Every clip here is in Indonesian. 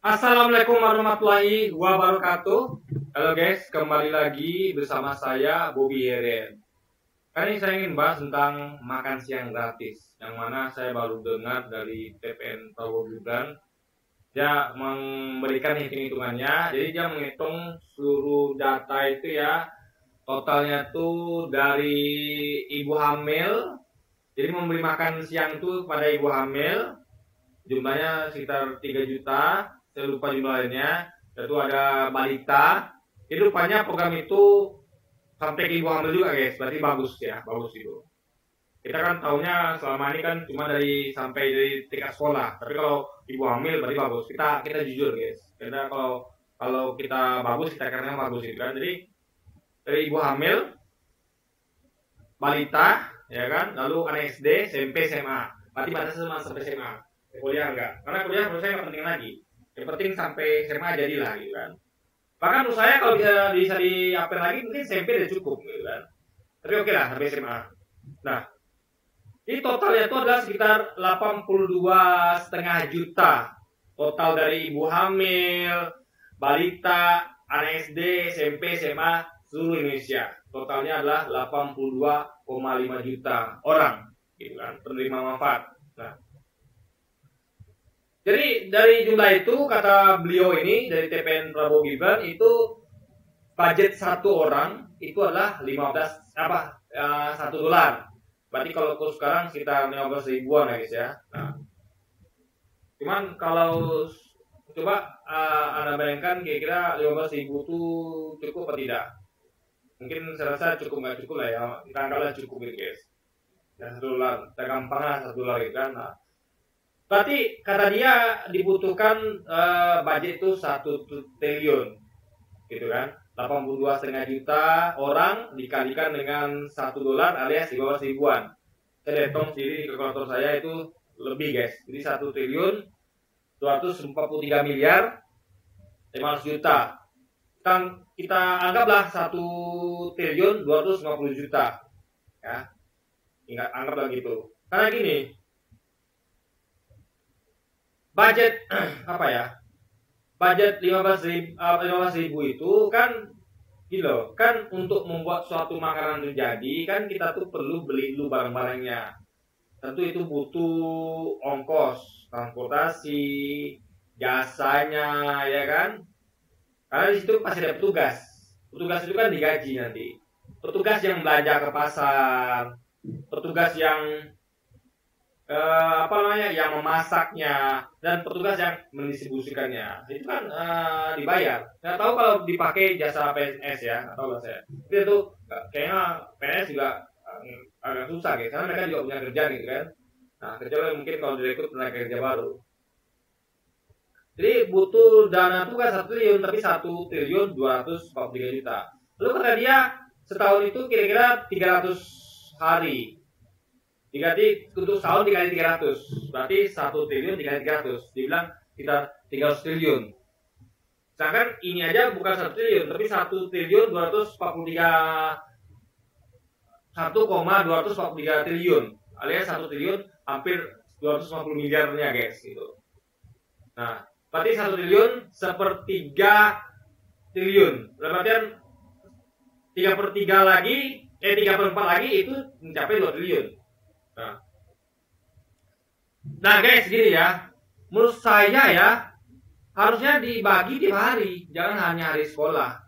Assalamualaikum warahmatullahi wabarakatuh. Halo guys, kembali lagi bersama saya Bobby Heren. Kali ini saya ingin bahas tentang makan siang gratis, yang mana saya baru dengar dari TPN Prabowo Gibran. Dia memberikan hitung-hitungannya, jadi dia menghitung seluruh data itu ya, totalnya tuh dari ibu hamil. Jadi memberi makan siang tuh pada ibu hamil, jumlahnya sekitar 3 juta. Saya lupa jumlah lainnya. Itu ada balita. Jadi rupanya program itu sampai ke ibu hamil juga guys. Berarti bagus ya, bagus itu. Kita kan tahunya selama ini kan cuma dari tingkat sekolah. Tapi kalau ibu hamil berarti bagus. Kita jujur guys. Karena kalau kita bagus, kita karena bagus itu kan. Jadi dari ibu hamil, balita, ya kan, lalu anak SD, SMP, SMA. Berarti batasnya sampai SMA. Kuliah enggak? Karena kuliah menurut saya nggak penting lagi. Yang penting sampai SMA jadilah gitu kan. Bahkan menurut saya kalau bisa diapel lagi mungkin SMP udah cukup gitu kan. Tapi oke lah sampai SMA. Nah, ini totalnya itu adalah sekitar 82,5 juta. Total dari ibu hamil, balita, anak SD, SMP, SMA seluruh Indonesia. Totalnya adalah 82,5 juta orang gitu kan, penerima manfaat. Nah, jadi dari jumlah itu kata beliau ini dari TPN Prabowo Gibran itu budget satu orang itu adalah 1 dolar. Berarti kalau kurs sekarang sekitar 15 ribuan ya guys ya. Nah, cuman kalau coba Anda bayangkan kira-kira 15 ribu itu cukup atau tidak? Mungkin saya rasa cukup nggak cukup lah ya. Kita anggaplah cukup gitu guys. Ya 1 dolar, kita gampang lah 1 dolar gitu kan. Nah, berarti kata dia dibutuhkan budget itu 1 triliun, gitu kan? 82,5 juta orang dikalikan dengan 1 dolar alias 15 ribuan. Saya hitung sendiri di kalkulator saya itu lebih guys. Jadi 1 triliun 243 miliar 500 juta. Kita anggaplah 1 triliun 250 juta. Ya, anggaplah gitu. Karena gini, budget apa ya? Budget 15 ribu itu kan gitu kan untuk membuat suatu makanan terjadi kan kita tuh perlu beli dulu barang-barangnya. Tentu itu butuh ongkos, transportasi, jasanya ya kan? Karena di situ pasti ada petugas. Petugas itu kan digaji nanti. Petugas yang belanja ke pasar, petugas yang yang memasaknya dan petugas yang mendistribusikannya itu kan dibayar. Nggak tahu kalau dipakai jasa PNS ya, nggak tahu lah saya. Itu kayaknya PNS juga agak susah gitu, karena mereka juga punya kerja gitu kan. Nah kerja mungkin kalau direkrut tenaga kerja baru. Jadi butuh dana itu kan 1 triliun, tapi 1 triliun 243 juta. Lalu kata dia setahun itu kira-kira 300 hari. Dikali untuk setahun dikali 300, berarti 1 triliun dikali 300, dibilang kita 300 triliun. Sedangkan ini aja bukan 1 triliun, tapi 1 triliun 1,243 triliun, alias 1 triliun hampir 250 miliarnya guys gitu. Nah, berarti 1 triliun sepertiga triliun, berarti 3/3 lagi, 3/4 lagi itu mencapai 2 triliun. Nah guys gini ya, menurut saya ya harusnya dibagi tiap hari, jangan hanya hari sekolah.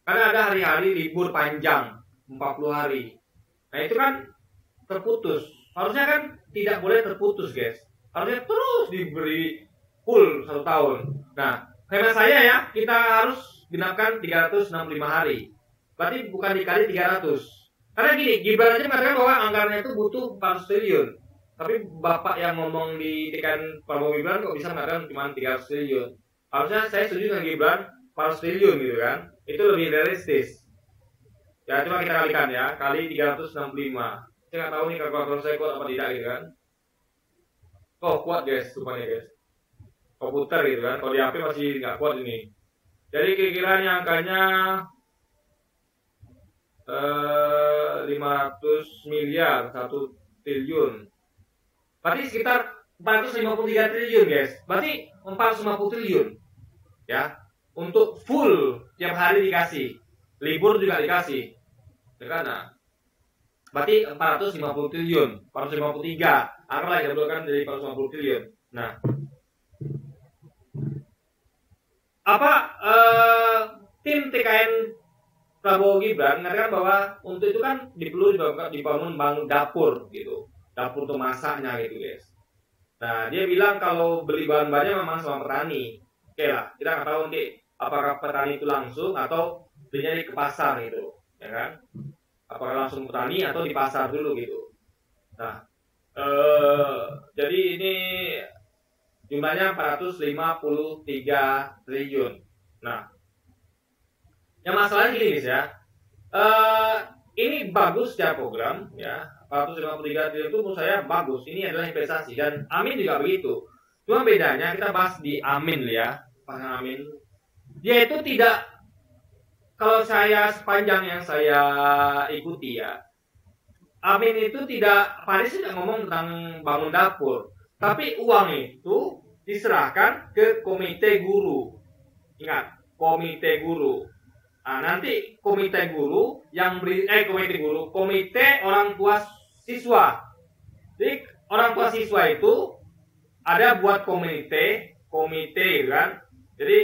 Karena ada hari-hari libur panjang 40 hari. Nah itu kan terputus. Harusnya kan tidak boleh terputus guys. Harusnya terus diberi full 1 tahun. Nah hemat saya ya, kita harus genapkan 365 hari. Berarti bukan dikali 300. Karena gini, Gibran aja mengatakan bahwa anggarannya itu butuh 400 triliun. Tapi Bapak yang ngomong di TPN Prabowo Gibran kok bisa mengatakan cuma 300 triliun. Harusnya saya setuju dengan Gibran 400 triliun gitu kan. Itu lebih realistis. Ya coba kita kalikan ya, kali 365. Saya nggak tahu nih kalkulator saya kuat apa tidak gitu kan. Oh kuat guys, rupanya guys. Komputer gitu kan, kalau di HP masih nggak kuat ini. Jadi kira-kira angkanya 500 miliar 1 triliun. Berarti sekitar 453 triliun guys. Berarti 450 triliun. ya, untuk full tiap hari dikasih, libur juga dikasih, ya kan? Nah, berarti 450 triliun, 453, anggaplah digabungkan dari 450 triliun. Nah, apa tim TKN Prabowo Gibran mengatakan bahwa untuk itu kan perlu dibangun dapur gitu, dapur untuk masaknya gitu guys. Nah, dia bilang kalau beli bahan-bahannya memang sama petani. Oke lah, kita nggak tahu nanti apakah petani itu langsung atau belinya di ke pasar gitu, ya kan? Apakah langsung petani atau di pasar dulu gitu. Nah, jadi ini jumlahnya 453 triliun. Nah, yang masalahnya gini guys ya, ini bagus ya program ya, 453 triliun itu menurut saya bagus. Ini adalah investasi dan Amin juga begitu. Cuma bedanya kita bahas di Amin ya, Pak Amin. Dia itu tidak, kalau saya sepanjang yang saya ikuti ya, Amin itu tidak, Pak Anies tidak ngomong tentang bangun dapur, tapi uang itu diserahkan ke komite guru. Ingat, komite guru. Nah, nanti komite guru yang komite orang tua siswa. Jadi orang tua siswa itu ada buat komite kan. Jadi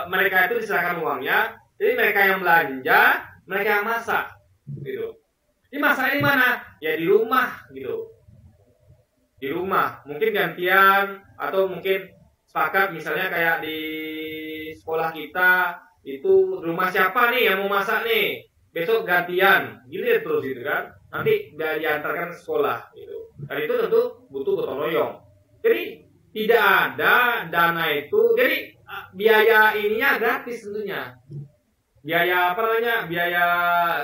mereka itu diserahkan uangnya. Jadi mereka yang belanja, mereka yang masak, gitu. Ini masaknya di mana? Ya di rumah, gitu. Di rumah, mungkin gantian atau mungkin sepakat, misalnya kayak di sekolah kita itu rumah siapa nih yang mau masak nih, besok gantian, gilir terus gitu kan, nanti diantarkan ke sekolah gitu. Dan itu tentu butuh gotong royong. Jadi tidak ada dana itu, jadi biaya ininya gratis tentunya. Biaya biaya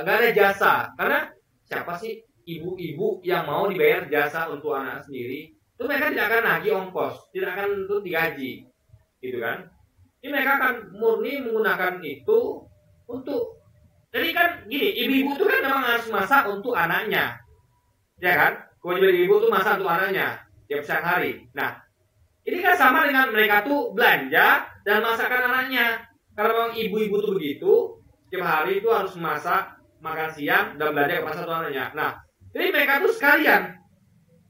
nggak ada jasa, karena siapa sih ibu-ibu yang mau dibayar jasa untuk anak sendiri? Itu mereka tidak akan nagih ongkos, tidak akan itu digaji, gitu kan? Ini mereka akan murni menggunakan itu untuk, jadi kan gini, ibu-ibu itu kan memang harus masak untuk anaknya, ya kan? Kewajiban ibu itu masak untuk anaknya tiap siang hari. Nah, ini kan sama dengan mereka tuh belanja dan masakan anaknya. Kalau memang ibu-ibu tuh begitu, tiap hari itu harus masak, makan siang dan belanja ke pasar untuk anaknya. Nah, jadi mereka tuh sekalian,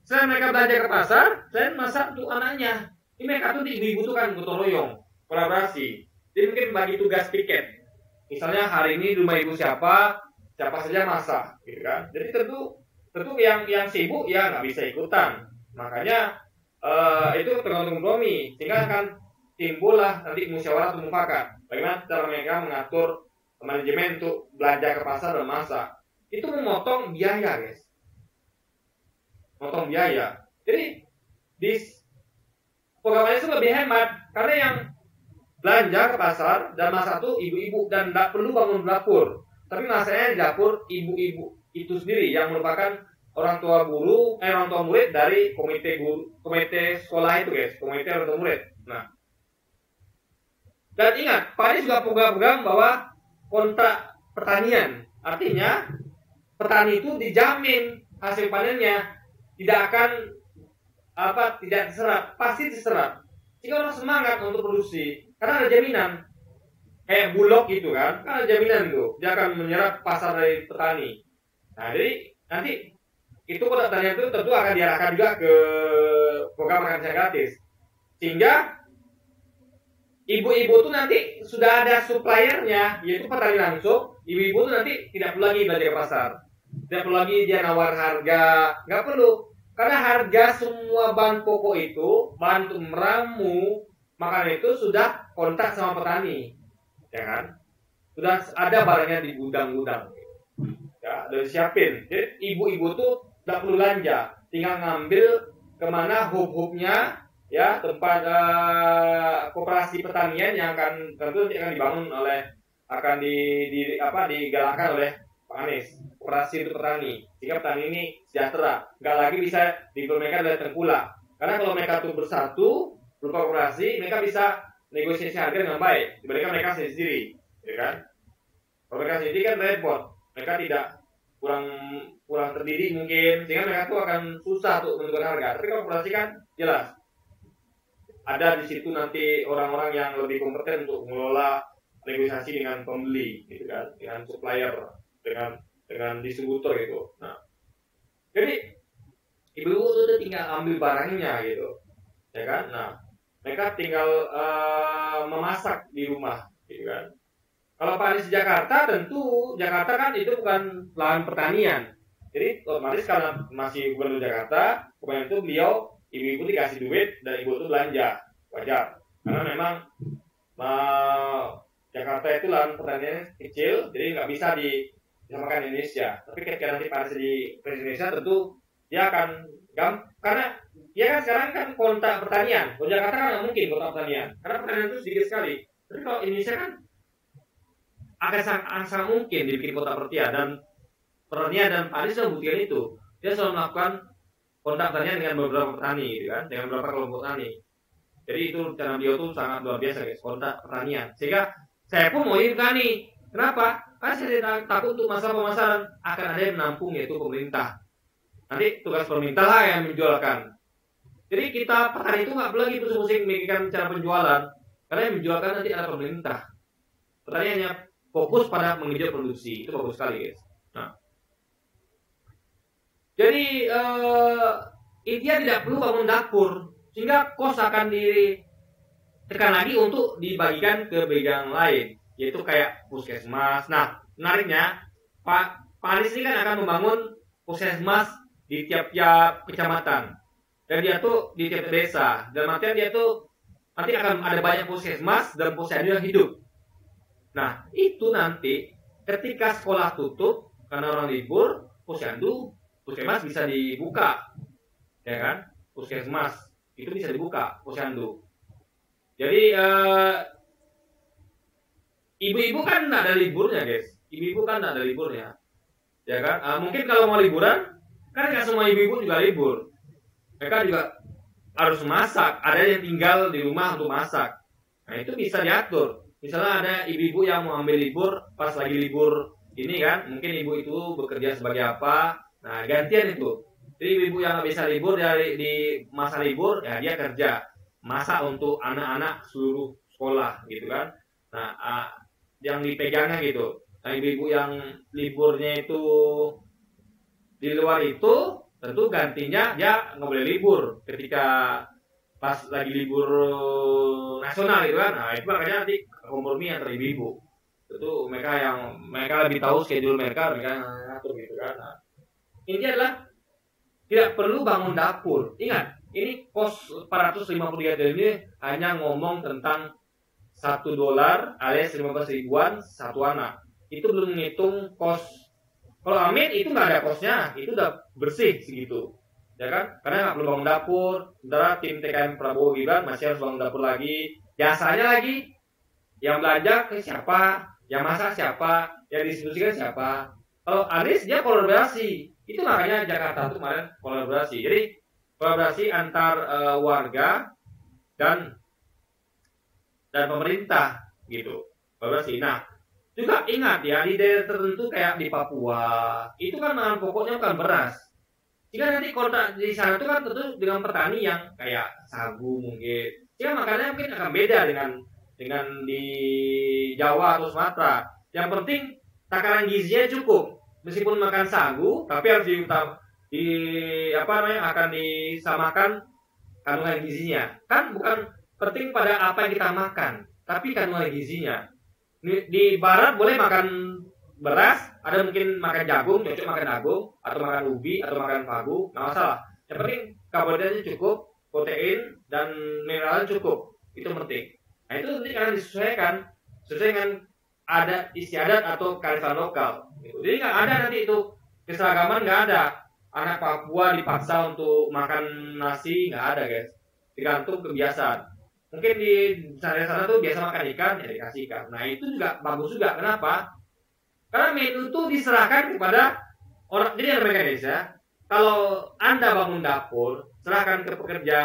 selain mereka belanja ke pasar, selain masak untuk anaknya. Ini mereka tuh ibu-ibu tuh kan gotong royong, kolaborasi. Jadi mungkin bagi tugas piket. Misalnya hari ini di rumah ibu siapa saja masak, gitu kan. Jadi tentu yang sibuk ya nggak bisa ikutan. Makanya itu tergantung kompromi, sehingga akan timbullah nanti musyawarah atau mufakat. Bagaimana cara mereka mengatur manajemen untuk belanja ke pasar dan masak. Itu memotong biaya, guys. Motong biaya. Jadi di program itu lebih hemat karena yang belanja ke pasar dan masak itu ibu-ibu dan tidak perlu bangun dapur. Tapi masaknya di dapur ibu-ibu itu sendiri yang merupakan orang tua murid dari komite sekolah itu, guys, komite orang tua murid. Nah, dan ingat, Pak Anies juga program bahwa kontrak pertanian, artinya petani itu dijamin hasil panennya tidak akan tidak diserap, pasti diserap. Jika orang semangat untuk produksi, karena ada jaminan. Kayak Bulog gitu kan ada jaminan itu, dia akan menyerap pasar dari petani. Nah, jadi nanti itu kontrak pertanian itu tentu akan diarahkan juga ke program makan siang gratis, sehingga ibu-ibu tuh nanti sudah ada suppliernya, yaitu petani langsung. Ibu-ibu tuh nanti tidak perlu lagi belanja ke pasar, tidak perlu lagi dia nawar harga, nggak perlu, karena harga semua bahan pokok itu, bahan untuk meramu makanan itu sudah kontrak sama petani, ya kan? Sudah ada barangnya di gudang-gudang, ya, udah disiapin. Jadi ibu-ibu tuh tidak perlu belanja, tinggal ngambil kemana hub-hubnya, ya, tempat koperasi pertanian yang akan dibangun oleh, akan digalakkan oleh Pak Anies, koperasi untuk petani, sehingga petani ini sejahtera, nggak lagi bisa dipermainkan oleh tengkulak. Karena kalau mereka tuh bersatu berupa koperasi, mereka bisa negosiasi harga dengan baik dibandingkan mereka sendiri, ya kan? Kalau mereka sendiri kan repot, mereka tidak kurang terdidik mungkin, sehingga mereka tuh akan susah untuk menentukan harga. Tapi kalau koperasi kan jelas. ada di situ nanti orang-orang yang lebih kompeten untuk mengelola negosiasi dengan pembeli, gitu kan, dengan supplier, dengan distributor gitu. Nah, jadi ibu-ibu itu tinggal ambil barangnya gitu, ya kan. Nah, mereka tinggal memasak di rumah, gitu kan. Kalau Pak Anies di Jakarta, tentu Jakarta kan itu bukan lahan pertanian. Jadi otomatis karena masih gubernur Jakarta, kemudian itu beliau, ibu-ibu dikasih duit dan ibu itu belanja, wajar. Karena memang Jakarta itu lahan pertanian kecil, jadi nggak bisa disamakan Indonesia. Tapi ketika nanti Pak Anies di presiden Indonesia, tentu dia akan karena dia kan sekarang kan kota pertanian. Kalau Jakarta kan nggak mungkin kota pertanian, karena pertanian itu sedikit sekali. Tapi kalau Indonesia kan akan sangat mungkin dibikin kota pertanian dan Pak Anies sudah membuktikan itu. Dia selalu melakukan kontak pertanian dengan beberapa petani, gitu kan, dengan beberapa kelompok petani. Jadi itu cara beliau tuh sangat luar biasa guys, kontak pertanian. Sehingga saya pun mau ini petani. Kenapa? Karena saya takut untuk masalah pemasaran akan ada yang menampung, yaitu pemerintah. Nanti tugas pemerintah lah yang menjualkan. Jadi kita petani itu nggak perlu lagi pusing-pusing memikirkan cara penjualan, karena yang menjualkan nanti ada pemerintah. Petani hanya fokus pada mengejar produksi, itu bagus sekali guys. Nah, jadi India tidak perlu bangun dapur, sehingga kos akan ditekan lagi untuk dibagikan ke bagian lain, yaitu kayak puskesmas. Nah, menariknya Pak Anies ini kan akan membangun puskesmas di tiap-tiap kecamatan, dan dia tuh di tiap desa. Dan artinya dia tuh nanti akan ada banyak puskesmas dan posyandu yang hidup. Nah, itu nanti ketika sekolah tutup karena orang libur, puskesmas bisa dibuka, ya kan? Puskesmas itu bisa dibuka, posyandu. Jadi ibu-ibu kan nggak ada liburnya, guys. Ibu-ibu kan nggak ada liburnya, ya kan? Mungkin kalau mau liburan, kan nggak semua ibu-ibu juga libur. Mereka juga harus masak. Ada yang tinggal di rumah untuk masak. Nah, itu bisa diatur. Misalnya ada ibu-ibu yang mau ambil libur pas lagi libur ini kan, mungkin ibu itu bekerja sebagai apa. Nah, gantian itu. Jadi ibu-ibu yang nggak bisa libur di masa libur, ya dia kerja masak untuk anak-anak seluruh sekolah, gitu kan. Nah, yang dipegangnya gitu. Nah, ibu-ibu yang liburnya itu di luar itu, tentu gantinya dia nggak boleh libur ketika pas lagi libur nasional gitu kan. Nah, itu makanya nanti kompromi antara ibu-ibu. Itu mereka lebih tahu schedule mereka ngatur gitu kan. Nah, ini adalah tidak perlu bangun dapur. Ingat, ini kos 453 triliun ini hanya ngomong tentang $1 alias 15 ribuan satu anak. Itu belum menghitung kos. Kalau Amin itu nggak ada kosnya, itu udah bersih segitu, ya kan? Karena nggak perlu bangun dapur. Sementara tim TKN Prabowo Gibran masih harus bangun dapur lagi. Jasanya lagi, yang belanja ke siapa, yang masak siapa, yang distribusikan siapa. Kalau Anies dia kolaborasi. Itu makanya Jakarta itu kemarin kolaborasi. Jadi kolaborasi antar warga dan pemerintah gitu. Kolaborasi. Nah, juga ingat ya, di daerah tertentu kayak di Papua, itu kan bahan pokoknya kan beras. Jika nanti kota di sana itu kan tentu dengan petani yang kayak sagu mungkin. Jika makanannya mungkin akan beda dengan di Jawa atau Sumatera. Yang penting takaran gizinya cukup. Meskipun makan sagu, tapi harus akan disamakan kandungan gizinya. Kan bukan penting pada apa yang kita makan, tapi kandungan gizinya. Di barat boleh makan beras, ada mungkin makan jagung, cocok makan jagung, atau makan ubi, atau makan pagu, nggak masalah. Yang penting karbohidratnya cukup, protein dan mineralnya cukup, itu penting. Nah, itu nanti akan disesuaikan sesuai dengan adat istiadat atau kearifan lokal. Jadi nggak ada nanti itu keseragaman, nggak ada. Anak Papua dipaksa untuk makan nasi, nggak ada guys. Tergantung kebiasaan. Mungkin di sana tuh biasa makan ikan, ya dikasih ikan. Nah, itu juga bagus juga. Kenapa? Karena menu itu diserahkan kepada orang. Jadi yang mereka Indonesia, kalau Anda bangun dapur, serahkan ke pekerja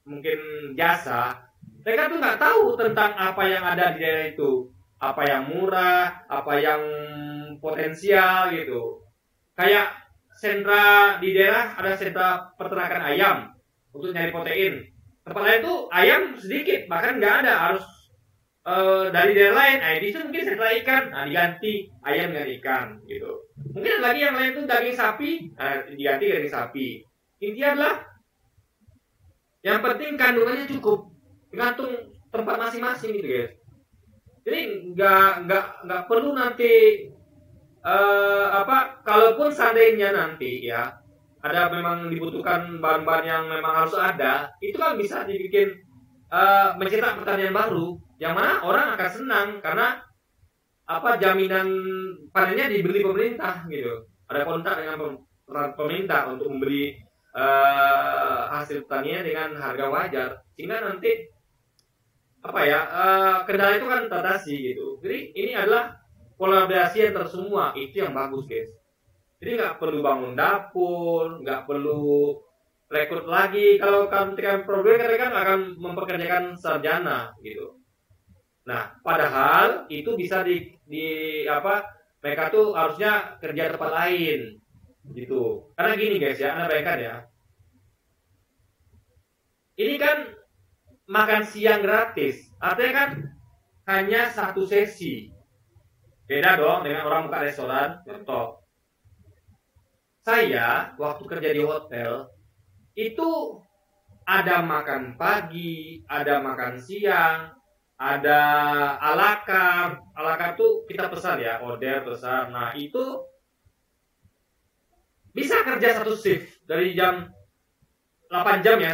mungkin jasa, mereka tuh nggak tahu tentang apa yang ada di daerah itu. Apa yang murah, apa yang potensial gitu. Kayak sentra di daerah, ada sentra peternakan ayam untuk nyari protein. tempat lain tuh ayam sedikit, bahkan nggak ada, harus dari daerah lain. Nah, itu mungkin setelah ikan, nah diganti ayam dengan ikan gitu. Mungkin ada lagi yang lain tuh daging sapi, nah, diganti daging sapi. Intinya adalah yang penting kandungannya cukup, tergantung tempat masing-masing gitu guys. Jadi nggak perlu nanti kalaupun seandainya nanti ya ada memang dibutuhkan bahan-bahan yang memang harus ada, itu kan bisa dibikin mencetak pertanian baru, yang mana orang akan senang karena jaminan panennya dibeli pemerintah gitu. Ada kontrak dengan pemerintah untuk membeli hasil pertanian dengan harga wajar, sehingga nanti kendala itu kan teratasi gitu. Jadi ini adalah kolaborasi antar semua, itu yang bagus guys. Jadi nggak perlu bangun dapur, nggak perlu rekrut lagi. Kalau Kementerian Perhubungan kan akan mempekerjakan sarjana gitu. Nah, padahal itu bisa mereka tuh harusnya kerja tempat lain gitu. Karena gini guys ya, Anda bayangkan ya. Ini kan makan siang gratis, artinya kan hanya satu sesi. Beda dong dengan orang buka restoran. Contoh, saya waktu kerja di hotel itu ada makan pagi, ada makan siang, ada ala carte. Ala carte tuh kita pesan ya, order pesan. Nah itu bisa kerja satu shift dari jam 8 jam ya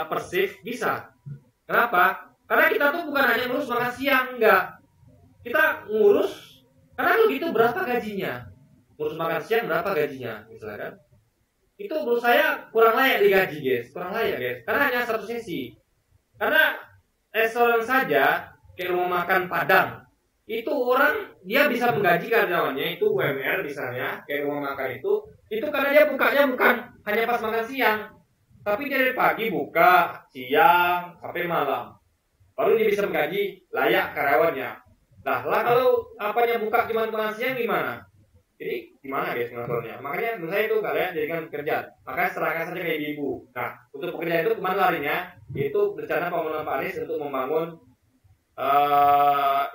per shift bisa. Kenapa? Karena kita tuh bukan hanya ngurus makan siang, enggak. Kita ngurus, karena kalau gitu berapa gajinya? Ngurus makan siang berapa gajinya? Misalnya kan? Itu menurut saya kurang layak digaji guys. Kurang layak guys. Karena hanya satu sesi. Karena restoran saja, kayak rumah makan Padang, itu orang, dia bisa menggaji karyawannya, itu UMR misalnya, kayak rumah makan itu karena dia bukanya bukan hanya pas makan siang, tapi dia dari pagi buka, siang, sampai malam. Baru dia bisa menggaji layak karyawannya. Nah, kalau buka cuma makan siang gimana? Jadi gimana guys ngaturnya? Makanya menurut saya itu nggak layak jadikan pekerjaan. Makanya serahkan saja ke ibu. Nah, untuk pekerjaan itu kemana larinya? Itu rencana pembangunan Pak Anies untuk membangun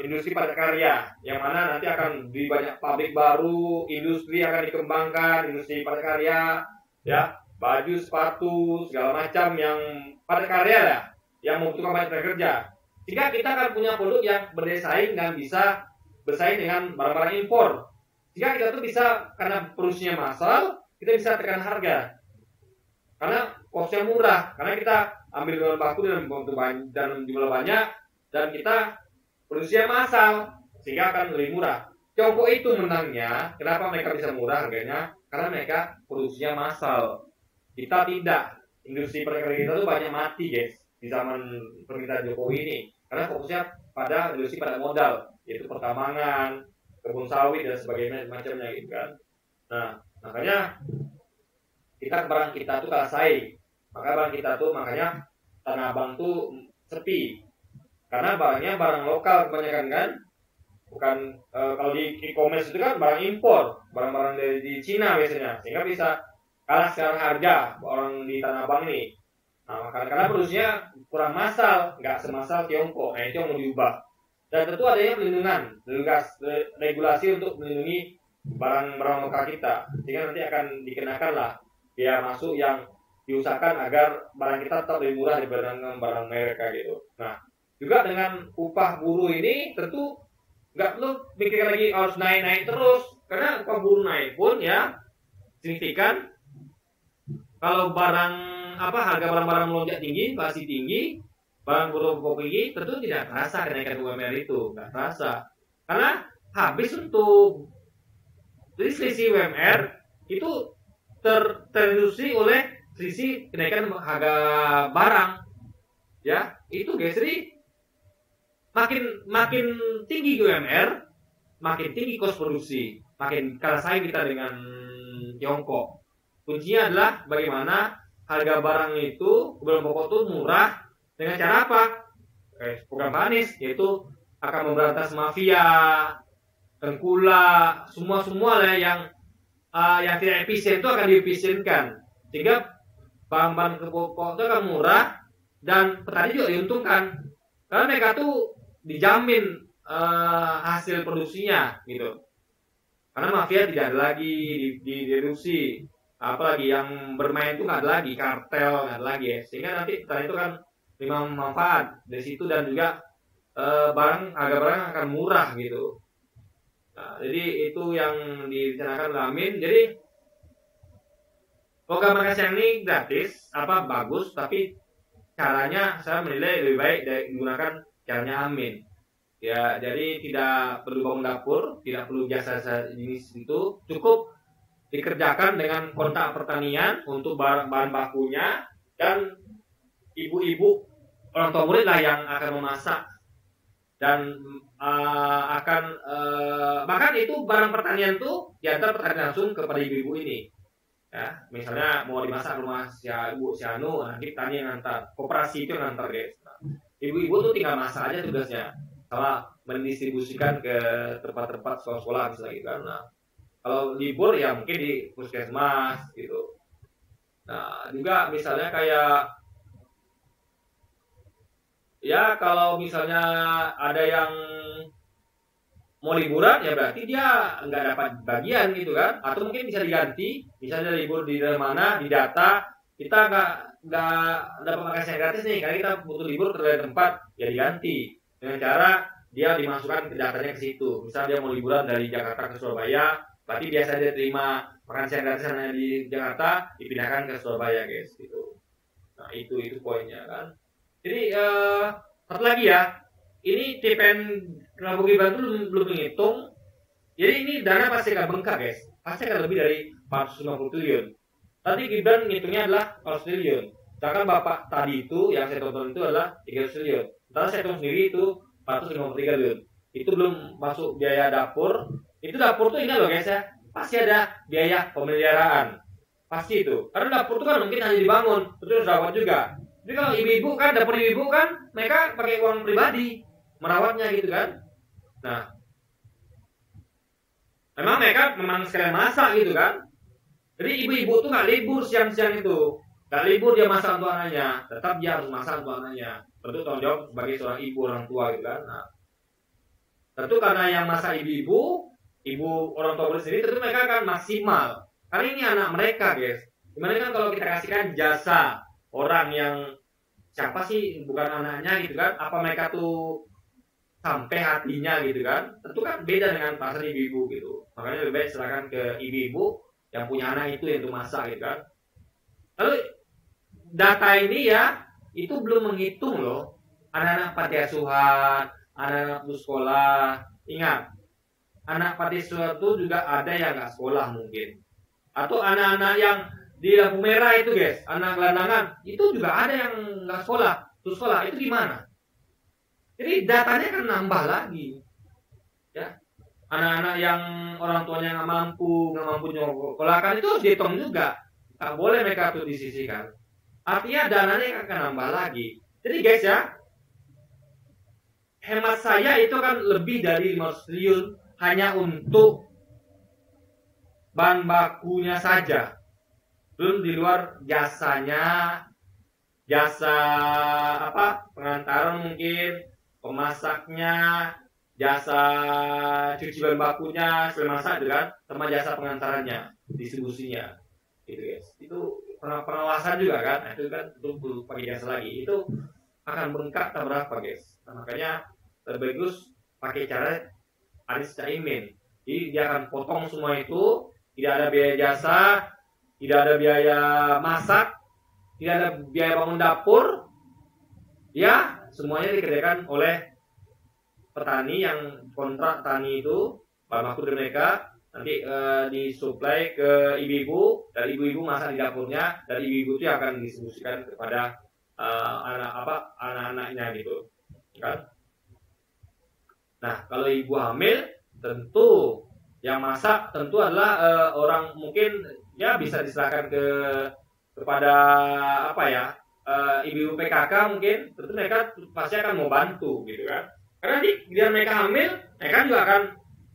industri padat karya, yang mana nanti akan di banyak pabrik baru, industri akan dikembangkan, industri padat karya, ya, baju, sepatu, segala macam yang padat karya ya, yang membutuhkan banyak tenaga kerja. Sehingga kita akan punya produk yang bersaing dan bisa bersaing dengan barang-barang impor. Jika kita tuh bisa, karena produksinya massal, kita bisa tekan harga. Karena costnya murah, karena kita ambil bahan baku dalam jumlah banyak, dan kita produksinya massal, sehingga akan lebih murah. Tiongkok itu menangnya, kenapa mereka bisa murah harganya? Karena mereka produksinya massal. Kita tidak. Industri perdagangan kita tuh banyak mati guys, di zaman pemerintahan Jokowi ini. Karena fokusnya pada industri pada modal, yaitu pertambangan, kebun sawit dan sebagainya macamnya gitu kan. Nah, makanya barang kita tuh kalah saing. Makanya Tanah Abang tuh sepi. Karena barangnya barang lokal kebanyakan kan. Bukan kalau di e-commerce itu kan barang impor, barang-barang dari Cina biasanya. Sehingga bisa kalah secara harga orang di Tanah Abang ini. Nah, karena produksinya kurang massal, nggak semassal Tiongkok. Nah, itu yang mau diubah. Dan tentu adanya pelindungan, regulasi untuk melindungi barang-barang lokal kita, sehingga nanti akan dikenakan lah biaya masuk yang diusahakan agar barang kita tetap lebih murah dibandingkan barang mereka gitu. Nah, juga dengan upah buruh ini tentu nggak perlu pikir lagi harus naik terus, karena upah buruh naik pun ya signifikan. Kalau harga barang-barang melonjak tinggi, inflasi tinggi, barang pokok tinggi, tentu tidak terasa kenaikan UMR itu, nggak terasa. Karena habis untuk selisih UMR itu terreduksi oleh selisih kenaikan harga barang. Ya, itu guys, jadi makin tinggi UMR, makin tinggi kos produksi, makin kalah saing kita dengan Tiongkok. Kuncinya adalah bagaimana harga barang itu, kebutuhan pokok itu murah. Dengan cara apa? Program Pak Anies, yaitu akan memberantas mafia, tengkulak, semua lah yang tidak efisien itu akan diefisienkan, sehingga bahan-bahan pokok itu akan murah dan petani juga diuntungkan karena mereka tuh dijamin hasil produksinya gitu. Karena mafia tidak ada lagi direduksi, apalagi yang bermain itu nggak ada lagi, kartel nggak ada lagi ya. Sehingga nanti petani itu kan terima manfaat dari situ dan juga barang akan murah gitu. Nah, jadi itu yang direncanakan oleh Amin. Jadi program makan siang ini gratis, bagus, tapi caranya saya menilai lebih baik digunakan caranya Amin. Ya, jadi tidak perlu bangun dapur, tidak perlu jasa jenis itu, cukup dikerjakan dengan kontak pertanian untuk bahan bakunya dan ibu-ibu orang tua murid lah yang akan memasak dan bahkan itu barang pertanian tuh diantar petani langsung kepada ibu-ibu ini. Ya, misalnya mau dimasak rumah si Ibu si Anu, nanti petani yang ngantar, koperasi itu yang ngantar guys. Nah, ibu-ibu tuh tinggal masak aja tugasnya, sama mendistribusikan ke tempat-tempat sekolah-sekolah misalnya gitu kan. Nah, kalau libur ya mungkin di puskesmas gitu. Nah, juga misalnya kayak ya kalau misalnya ada yang mau liburan ya berarti dia nggak dapat bagian gitu kan, atau mungkin bisa diganti, misalnya libur di mana di data kita nggak dapat makan siang gratis nih karena kita butuh libur ke tempat ya diganti dengan cara dia dimasukkan ke datanya ke situ. Misalnya dia mau liburan dari Jakarta ke Surabaya, berarti biasa dia terima makan siang gratis di Jakarta dipindahkan ke Surabaya guys gitu. Nah itu poinnya kan. Jadi satu lagi ya, ini TPN Prabowo Gibran itu belum menghitung. Jadi ini dana pasti akan bengkak guys, pasti akan lebih dari 450 triliun. Tadi Gibran ngitungnya adalah 400 triliun. Sedangkan Bapak tadi itu yang saya tonton itu adalah 300 triliun. Sementara saya hitung sendiri itu 450 triliun. Itu belum masuk biaya dapur. Itu dapur tuh ini loh guys ya, pasti ada biaya pemeliharaan. Pasti itu. Karena dapur itu kan mungkin hanya dibangun, terus rawat juga. Jadi kalau ibu-ibu kan, dapur ibu-ibu kan, mereka pakai uang pribadi merawatnya gitu kan. Nah, memang sekalian masak gitu kan. Jadi ibu-ibu tuh nggak libur siang-siang itu, nggak libur dia masak untuk anaknya, tetap dia harus masak untuk anaknya. Tentu tanggung jawab sebagai seorang ibu orang tua gitu kan. Nah, tentu karena yang masak ibu orang tua sendiri, tentu mereka akan maksimal. Karena ini anak mereka guys. Gimana kan kalau kita kasihkan jasa orang yang siapa sih bukan anaknya gitu kan, apa mereka tuh sampai hatinya gitu kan, tentu kan beda dengan pasar ibu-ibu gitu. Makanya lebih baik serahkan ke ibu-ibu yang punya anak itu yang untuk masak gitu kan. Lalu data ini ya itu belum menghitung loh anak-anak panti asuhan, anak-anak putus sekolah. Ingat, anak panti asuhan itu juga ada yang nggak sekolah mungkin, atau anak-anak yang di lampu merah itu guys, anak gelandangan itu juga ada yang nggak sekolah, terus sekolah itu gimana? Jadi datanya kan nambah lagi, ya. Anak-anak yang orang tuanya nggak mampu nyekolahkan itu harus dihitung juga, nggak boleh mereka tuh disisihkan. Artinya dananya akan nambah lagi. Jadi guys ya, hemat saya itu kan lebih dari 500 triliun hanya untuk bahan bakunya saja. Belum di luar jasanya, jasa pengantaran mungkin, pemasaknya, jasa cuci bahan bakunya, sebelum masak gitu kan, sama jasa pengantarannya, distribusinya, gitu guys. Itu pengawasan juga kan, nah, itu kan perlu pakai jasa lagi, itu akan bengkak tak berapa guys. Nah, makanya terbagus pakai cara Anies Caimin. Jadi dia akan potong semua itu, tidak ada biaya jasa, tidak ada biaya masak, tidak ada biaya bangun dapur, ya semuanya dikerjakan oleh petani yang kontrak tani itu, bahan baku dari mereka nanti disuplai ke ibu-ibu, dan ibu-ibu masak di dapurnya, dan ibu-ibu itu akan distribusikan kepada anak-anaknya gitu, kan? Nah kalau ibu hamil, tentu yang masak tentu adalah orang mungkin ya bisa diserahkan kepada ibu-ibu PKK mungkin, tentu mereka pasti akan mau bantu gitu kan. Karena dia mereka hamil, mereka juga akan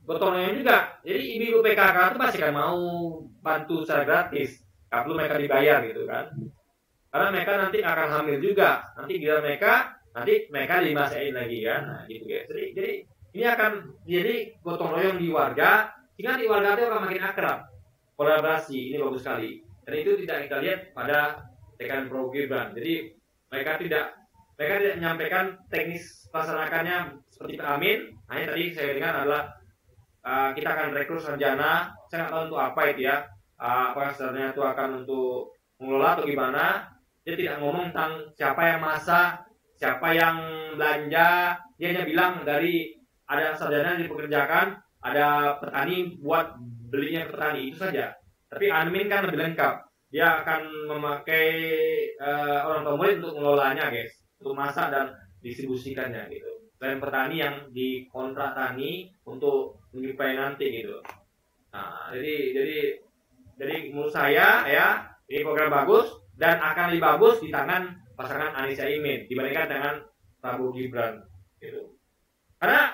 bertolongan juga. Jadi ibu-ibu PKK itu pasti akan mau bantu secara gratis, nggak perlu mereka dibayar gitu kan. Karena mereka nanti akan hamil juga. Nanti mereka dimasain lagi kan. Nah, gitu guys. Jadi ini akan jadi gotong royong di warga, sehingga di warga itu akan makin akrab. Kolaborasi ini bagus sekali. Dan itu tidak kita lihat pada TKN Prabowo Gibran. Jadi mereka tidak menyampaikan teknis pelaksanakannya seperti Pak Amin. Hanya tadi saya dengar adalah kita akan rekrut sarjana. Saya nggak tahu untuk apa itu ya. Apakah sarjana itu akan untuk mengelola atau gimana? Dia tidak ngomong tentang siapa yang masak, siapa yang belanja. Dia hanya bilang dari ada sarjana yang dipekerjakan, ada petani buat belinya petani, itu saja. Tapi admin kan lebih lengkap. Dia akan memakai orang tua murid untuk mengelolanya guys, untuk masak dan distribusikannya gitu. Dan petani yang dikontrak tani untuk menyuplai nanti gitu. Nah, jadi menurut saya ya ini program bagus dan akan lebih bagus di tangan pasangan Anies Imin dibandingkan dengan Prabowo Gibran gitu. Karena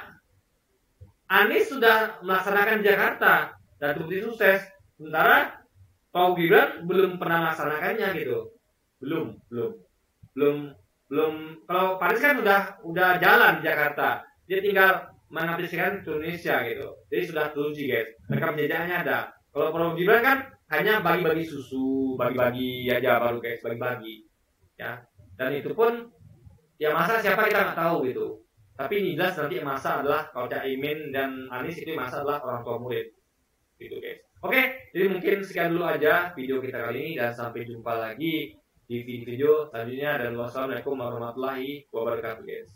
Anies sudah melaksanakan Jakarta dan terbukti sukses, sementara Prabowo Gibran belum pernah melaksanakannya gitu. Belum. Kalau Paris kan udah jalan di Jakarta. Dia tinggal mengaplikasikan ke Indonesia gitu. Jadi sudah teruji guys. Rekam jejaknya ada. Kalau Prabowo Gibran kan hanya bagi-bagi susu, bagi-bagi aja baru guys, bagi-bagi. Ya. Dan itu pun ya masa siapa kita nggak tahu gitu. Tapi ini jelas nanti masa adalah kalau Cak Imin dan Anies itu masa adalah orang tua murid. Gitu guys. Oke, jadi mungkin sekian dulu aja video kita kali ini dan sampai jumpa lagi di video selanjutnya dan wassalamualaikum warahmatullahi wabarakatuh guys.